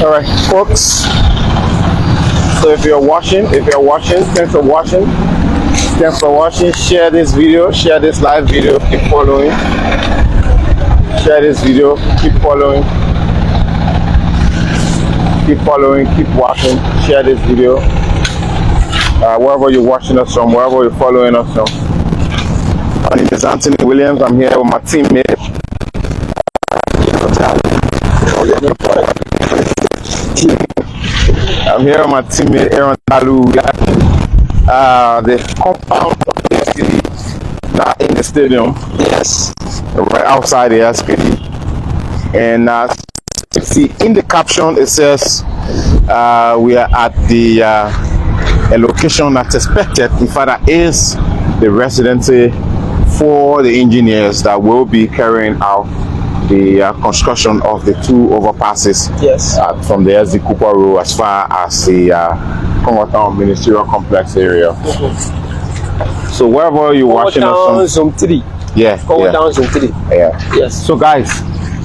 All right, folks. So if you're watching, thanks for watching. Thanks for watching. Share this video, share this live video. Keep following. Share this video. Keep following. Keep following. Keep watching. Share this video. Wherever you're watching us from, wherever you're following us from. My name is Anthony Williams. I'm here with my teammate. I'm here with my teammate Aaron Talu. The compound of the SKD, not in the stadium. Yes, right outside the SKD. And see in the caption it says we are at the a location that's expected. In fact, that is the residency for the engineers that will be carrying out the construction of the two overpasses. Yes. From the SD Cooper Road as far as the Congo Ministerial Complex area. So wherever you're watching us from, Zone 3. Yeah. Down Zone 3. Yeah. Yes. So guys,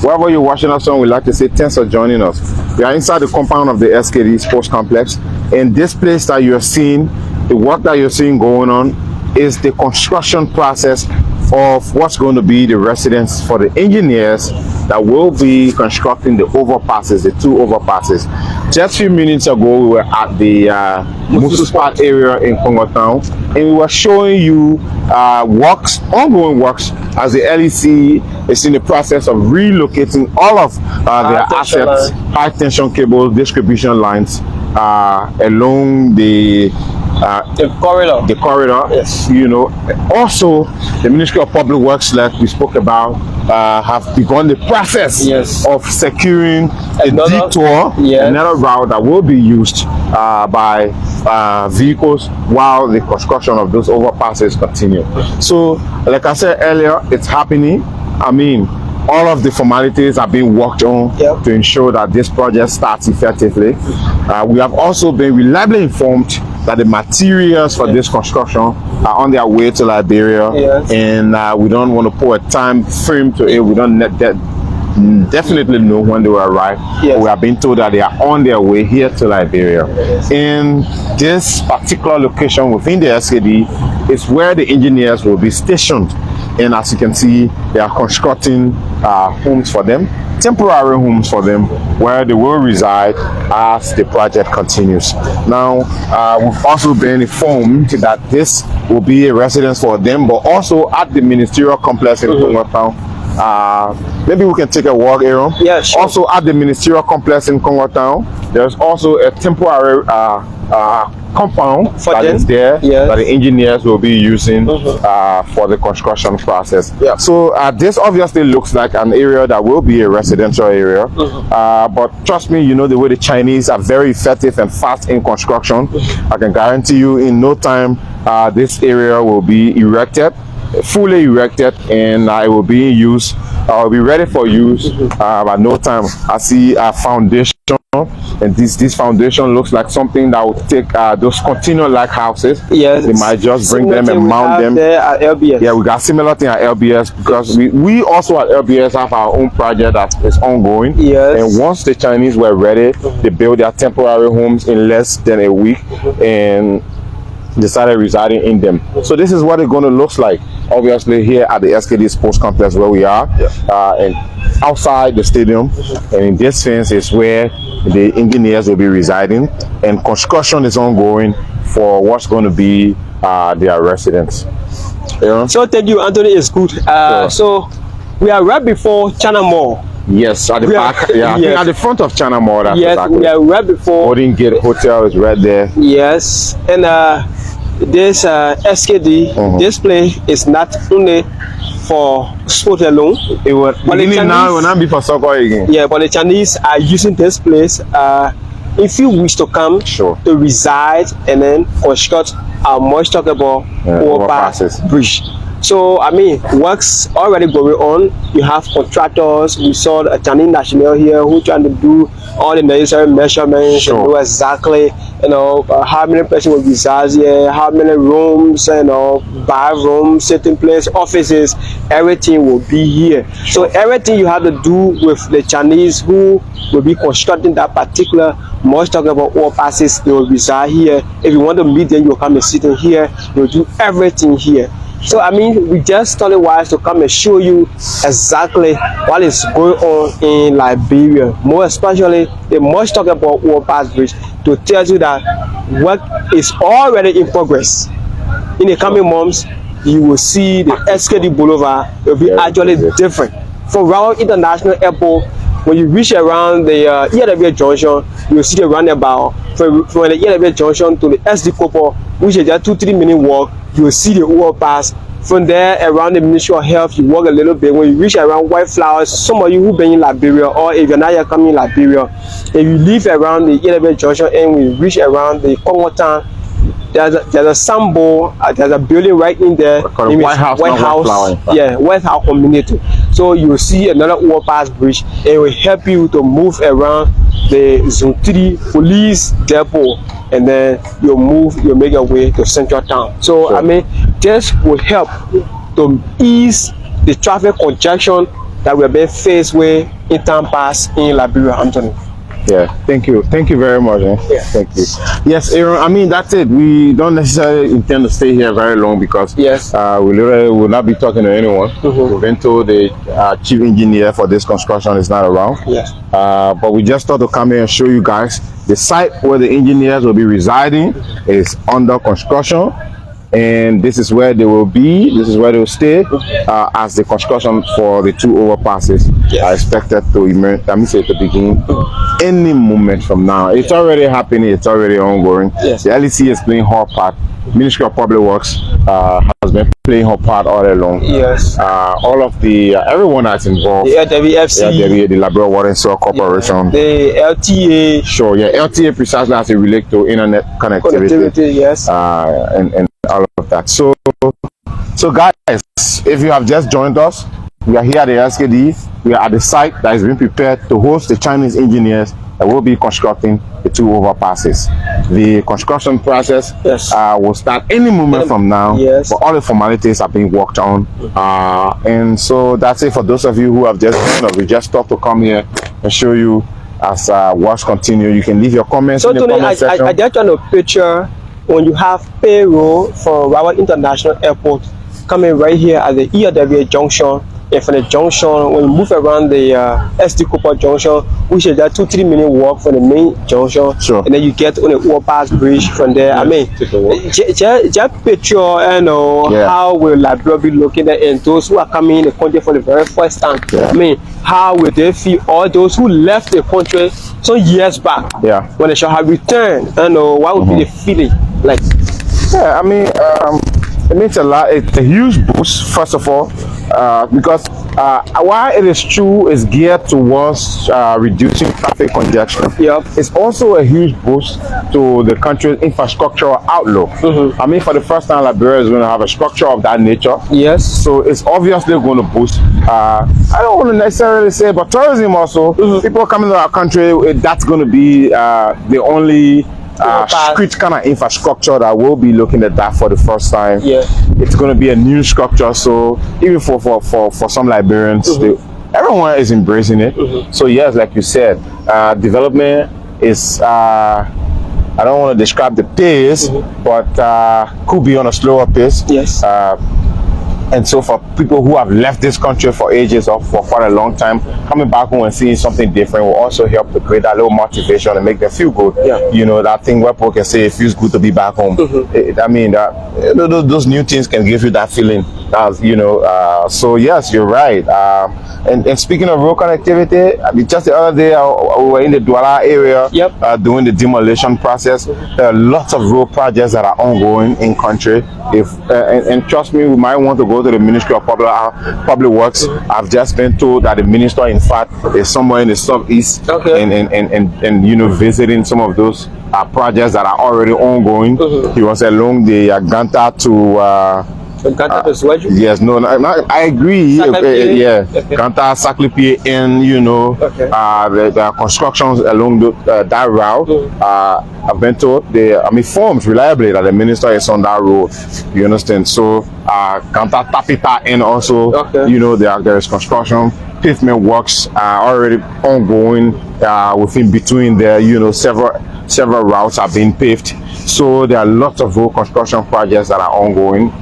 wherever you're watching us from, we'd like to say thanks for joining us. We are inside the compound of the SKD Sports Complex. In this place that you're seeing, the work that you're seeing going on is the construction process of what's going to be the residence for the engineers that will be constructing the overpasses, the two overpasses. Just a few minutes ago, we were at the Musu Spot area in Congo Town, and we were showing you works, ongoing works, as the LEC is in the process of relocating all of their assets, high tension cables, distribution lines along the corridor. Yes. You know, also the Ministry of Public Works, like we spoke about, have begun the process of securing a detour, another route that will be used by vehicles while the construction of those overpasses continue. So, like I said earlier, it's happening. I mean, all of the formalities are being worked on to ensure that this project starts effectively. We have also been reliably informed that the materials for this construction are on their way to Liberia, and we don't want to put a time frame to it. We don't definitely know when they will arrive. We have been told that they are on their way here to Liberia. In this particular location within the SKD is where the engineers will be stationed, and as you can see, they are constructing homes for them, temporary homes for them, where they will reside as the project continues. Now, we've also been informed that this will be a residence for them, but also at the ministerial complex in Congo Town. Maybe we can take a walk, Aaron. Yeah, sure. Also at the ministerial complex in Congo Town, there's also a temporary compound that is there that the engineers will be using for the construction process. So this obviously looks like an area that will be a residential area, but trust me, you know the way the Chinese are very effective and fast in construction. I can guarantee you in no time this area will be erected, fully erected, and it will be in use. Will be ready for use by no time. I see a foundation, and this foundation looks like something that will take those container like houses. They might just bring them and mount them there at LBS. Yeah, we got similar thing at LBS, because we also at LBS have our own project that is ongoing. And once the Chinese were ready, they built their temporary homes in less than a week and decided residing in them. So this is what it's going to look like, obviously, here at the SKD Sports Complex where we are, and outside the stadium. And in this fence is where the engineers will be residing, and construction is ongoing for what's going to be their residence. So thank you, Anthony. It's good. So we are right before China Mall. Yes, at the back. I think at the front of China Mall. That's exactly. We are right before. Golden Gate Hotel is right there. Yes, and this SKD, this place is not only for sport alone. It will not be for soccer again. Yeah, but the Chinese are using this place if you wish to come to reside and then construct a much talked about Overpass bridge. So I mean, works already going on. You have contractors. We saw a Chinese national here who trying to do all the necessary measurements and know exactly, you know, how many persons will reside here, how many rooms, you know, bar rooms, sitting place, offices, everything will be here. So everything you have to do with the Chinese who will be constructing that particular much talking about overpasses, they will reside here. If you want to meet them, you will come and sit in here. You will do everything here. So I mean, we just started wise to come and show you exactly what is going on in Liberia, more especially the much talk about Overpass Bridge, to tell you that work is already in progress. In the coming months, you will see the SKD Boulevard will be actually different. From Rawa International Airport, when you reach around the ELW Junction, you will see the roundabout. From the ELW Junction to the SD Copper, which is just 2-3 minute walk, you will see the Overpass. From there, around the Ministry of Health, you walk a little bit. When you reach around White Flowers, some of you who been in Liberia, or if you're not yet coming in Liberia, if you leave around the ELW Junction and we reach around the Congo Town, there's a symbol, there's a building right in there. White House, White House community. So you will see another Overpass bridge, and it will help you to move around the Zone 3 police depot, and then you'll make your way to Central Town. So I mean, this will help to ease the traffic congestion that we're being faced with in town pass in Liberia, Anthony. Yeah, thank you very much. Thank you. Yes, Aaron, I mean, that's it. We don't necessarily intend to stay here very long, because we literally will not be talking to anyone. We've been told the chief engineer for this construction is not around. But we just thought to come here and show you guys the site where the engineers will be residing is under construction, and this is where they will be, this is where they will stay as the construction for the two overpasses are expected to begin any moment from now. It's already happening, it's already ongoing. The LEC is playing her part. Ministry of Public Works has been playing her part all along. All of the everyone that's involved, the LWFC, the Liberia Water and Soil Corporation, the LTA, LTA precisely as it relates to internet connectivity, and all of that. So guys, if you have just joined us, we are here at the SKD. We are at the site that is being prepared to host the Chinese engineers that will be constructing the two overpasses. The construction process will start any moment from now, but all the formalities are being worked on. And so that's it for those of you who have just joined us. We just thought to come here and show you as works continue. You can leave your comments in the comment section. I just want to picture when you have payroll from Rawa International Airport coming right here at the ELW Junction, And from the junction, when you move around the SD Cooper junction, which is that 2-3 minute walk from the main junction, and then you get on the Overpass bridge from there. I mean, just picture, how will Liberia be looking at, and those who are coming in the country for the very first time. I mean, how will they feel? All those who left the country some years back, when they shall have returned, what would be the feeling like? Yeah, I mean, it means a lot. It's a huge boost, first of all, because while it is true, it's geared towards reducing traffic congestion. It's also a huge boost to the country's infrastructural outlook. I mean, for the first time, Liberia is going to have a structure of that nature. So it's obviously going to boost. I don't want to necessarily say, but tourism also. People coming to our country, that's going to be the only street kind of infrastructure that we'll be looking at that for the first time. It's going to be a new structure, so even for some Liberians, everyone is embracing it. So yes, like you said, development is I don't want to describe the pace, but could be on a slower pace. And so for people who have left this country for ages or for quite a long time, coming back home and seeing something different will also help to create that little motivation and make them feel good. You know, that thing where people can say it feels good to be back home. I mean, those new things can give you that feeling. So yes, you're right. And speaking of road connectivity, I mean, just the other day we were in the Douala area doing the demolition process. There are lots of road projects that are ongoing in country. And trust me, we might want to go to the Ministry of Public Works. I've just been told that the minister, in fact, is somewhere in the southeast, and visiting some of those projects that are already ongoing. He was along the Ganta to. Yes, no, I agree. Ganta, Saklipie, and the constructions along that route. I've been told informed reliably that the minister is on that road. You understand? So Ganta Tapita, and also there is construction. Pavement works are already ongoing within between there. Several routes are being paved. So there are lots of road construction projects that are ongoing.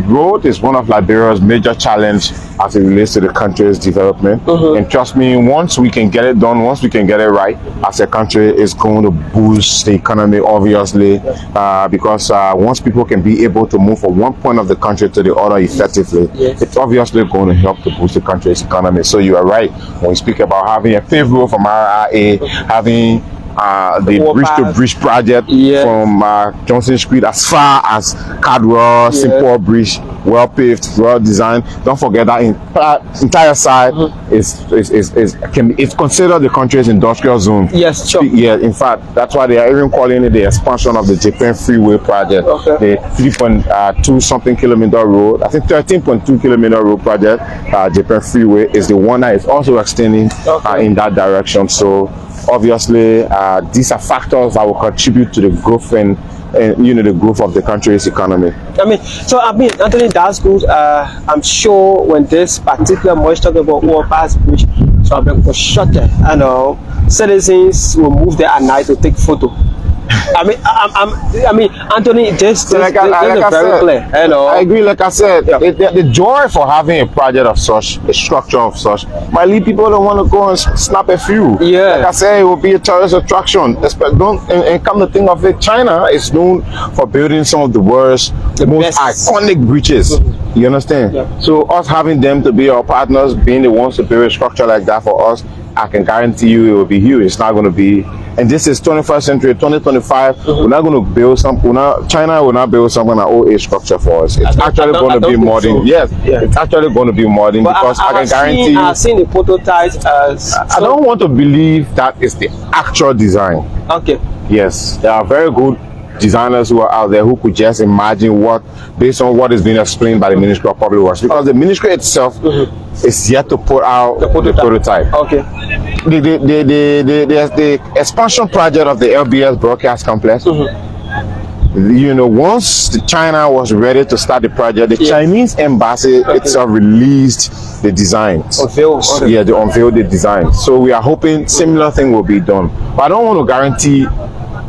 Road is one of Liberia's major challenge as it relates to the country's development. And trust me, once we can get it done, once we can get it right as a country, it's going to boost the economy, obviously, because once people can be able to move from one point of the country to the other effectively, it's obviously going to help to boost the country's economy. So you are right when we speak about having a paved road from RRA, having the bridge-to-bridge project from Johnson Street as far as Cadwell, Simple Bridge, well paved, well designed. Don't forget that entire side is considered the country's industrial zone. In fact, that's why they are even calling it the expansion of the Japan Freeway project. The 3.2 something kilometer road, I think 13.2 kilometer road project, Japan Freeway, is the one that is also extending in that direction. So obviously, these are factors that will contribute to the growth and the growth of the country's economy. Anthony, that's good. I'm sure when this particular talking about Overpass Bridge to have been constructed, citizens will move there at night to take photo. Anthony, this is very clear. I agree. Like I said, the joy for having a project of such, a structure of such, might lead people to want to go and snap a few. Like I said, it will be a tourist attraction. And come to think of it, China is known for building some of the world's most iconic bridges. You understand? So us having them to be our partners, being the ones to build a structure like that for us, I can guarantee you it will be huge. It's not going to be, and this is 21st century, 2025. We're not going to build China will not build some kind of old age structure for us. It's actually going to be modern. It's actually going to be modern, because I can guarantee you. I've seen the prototypes. I don't want to believe that is the actual design. Yes, there are very good designers who are out there who could just imagine based on what is being explained by the Ministry of Public Works, because the ministry itself is yet to put out the prototype. The expansion project of the LBS broadcast complex. Once China was ready to start the project, the Chinese embassy itself released the designs. They unveiled the design. So we are hoping similar thing will be done. But I don't want to guarantee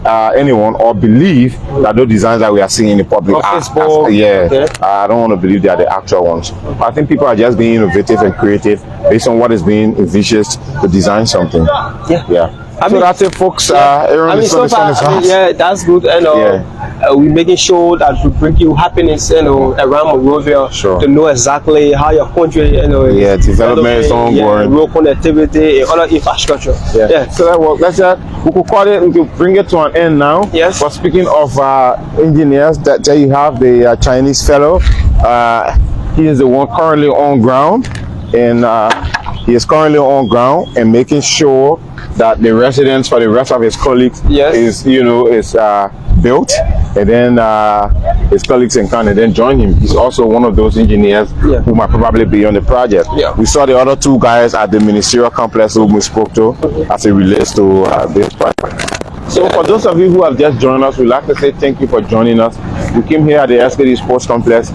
anyone or believe that those designs that we are seeing in the public are, I don't want to believe they are the actual ones. I think people are just being innovative and creative based on what is being envisaged to design something. So that's it, folks. So far, that's good. We're making sure that we bring you happiness, around Monrovia, to know exactly how your country, development is ongoing, road connectivity, and other infrastructure. So that work. We could call it. We could bring it to an end now. Yes. But speaking of engineers, there you have the Chinese fellow. He is the one currently on ground, and he is currently on ground and making sure that the residence for the rest of his colleagues is built, and then his colleagues can then join him. He's also one of those engineers who might probably be on the project. We saw the other two guys at the ministerial complex who we spoke to as it relates to this project. So for those of you who have just joined us, we'd like to say thank you for joining us. We came here at the SKD Sports Complex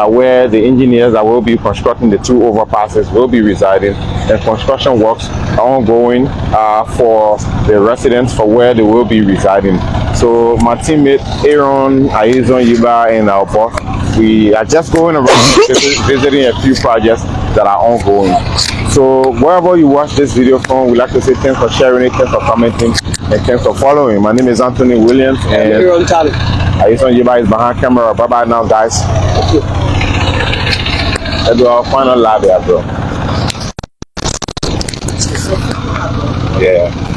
where the engineers that will be constructing the 2 overpasses will be residing, and construction works are ongoing for the residents for where they will be residing. So my teammate Aaron, Aizon Yiba, and our boss, we are just going around visiting a few projects that are ongoing. So wherever you watch this video from, we'd like to say thanks for sharing it, thanks for commenting, and thanks for following. My name is Anthony Williams, and Aaron Tally. Aizon Yiba is behind camera. Bye bye now, guys. Let's do our final lab here, bro. Yeah.